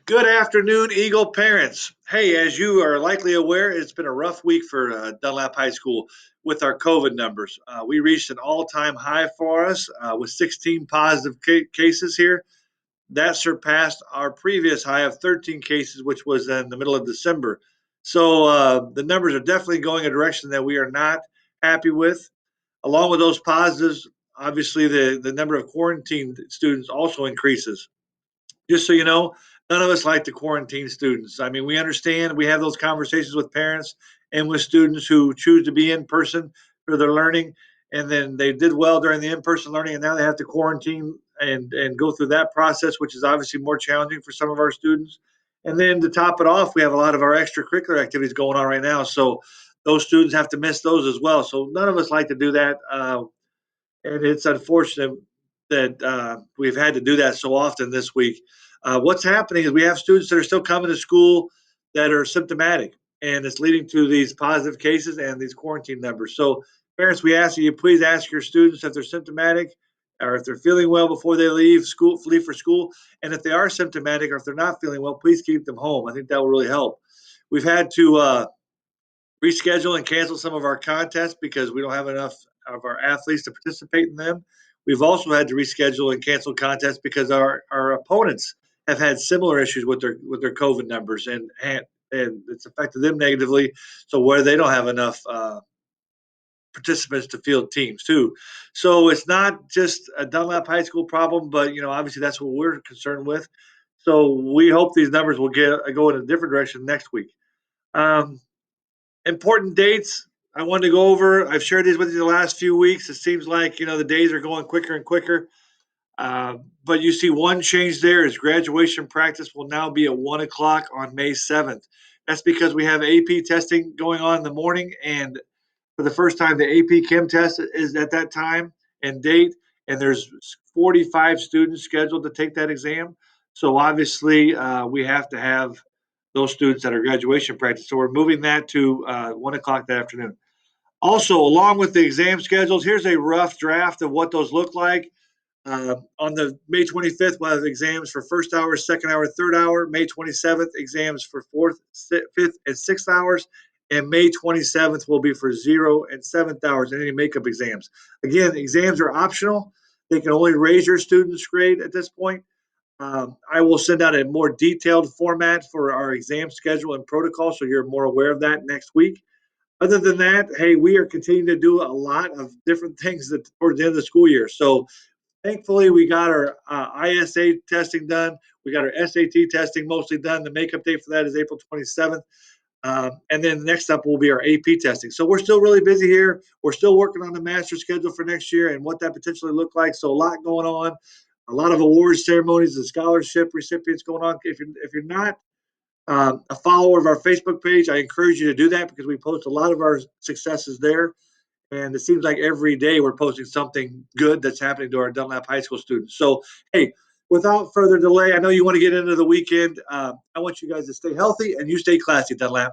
Good afternoon, Eagle parents. Hey, as you are likely aware, it's been a rough week for Dunlap High School with our COVID numbers. We reached an all time high for us with 16 positive cases here. That surpassed our previous high of 13 cases, which was in the middle of December. So the numbers are definitely going a direction that we are not happy with. Along with those positives, obviously the number of quarantined students also increases. Just so you know, none of us like to quarantine students. I mean, we understand, we have those conversations with parents and with students who choose to be in person for their learning, and then they did well during the in-person learning, and now they have to quarantine and go through that process, which is obviously more challenging for some of our students. And then to top it off, we have a lot of our extracurricular activities going on right now, so those students have to miss those as well. So none of us like to do that. And it's unfortunate that we've had to do that so often this week. What's happening is we have students that are still coming to school that are symptomatic, and it's leading to these positive cases and these quarantine numbers. So, parents, we ask you please ask your students if they're symptomatic or if they're feeling well before they leave for school, and if they are symptomatic or if they're not feeling well, please keep them home. I think that will really help. We've had to reschedule and cancel some of our contests because we don't have enough of our athletes to participate in them. We've also had to reschedule and cancel contests because our opponents have had similar issues with their COVID numbers and it's affected them negatively. So where they don't have enough participants to field teams too. So it's not just a Dunlap High School problem, but obviously that's what we're concerned with. So we hope these numbers will go in a different direction next week. Um, Important dates I wanted to go over. I've shared these with you the last few weeks. It seems like the days are going quicker and quicker. But you see one change there is graduation practice will now be at 1 o'clock on May 7th. That's because we have AP testing going on in the morning, and for the first time, the AP Chem test is at that time and date, and there's 45 students scheduled to take that exam. So obviously, we have to have those students at our graduation practice. So we're moving that to 1 o'clock that afternoon. Also, along with the exam schedules, here's a rough draft of what those look like. On the May 25th, we'll have exams for first hour, second hour, third hour. May 27th, exams for fourth, fifth, and sixth hours. And May 27th will be for 0 and 7th hours and any makeup exams. Again, exams are optional. They can only raise your student's grade at this point. I will send out a more detailed format for our exam schedule and protocol so you're more aware of that next week. Other than that, hey, we are continuing to do a lot of different things towards the end of the school year. So thankfully, we got our ISA testing done. We got our SAT testing mostly done. The makeup date for that is April 27th. And then next up will be our AP testing. So we're still really busy here. We're still working on the master schedule for next year and what that potentially look like. So a lot going on, a lot of awards ceremonies and scholarship recipients going on. If you're not a follower of our Facebook page, I encourage you to do that because we post a lot of our successes there. And it seems like every day we're posting something good that's happening to our Dunlap High School students. So, hey, without further delay, I know you want to get into the weekend. I want you guys to stay healthy and you stay classy, Dunlap.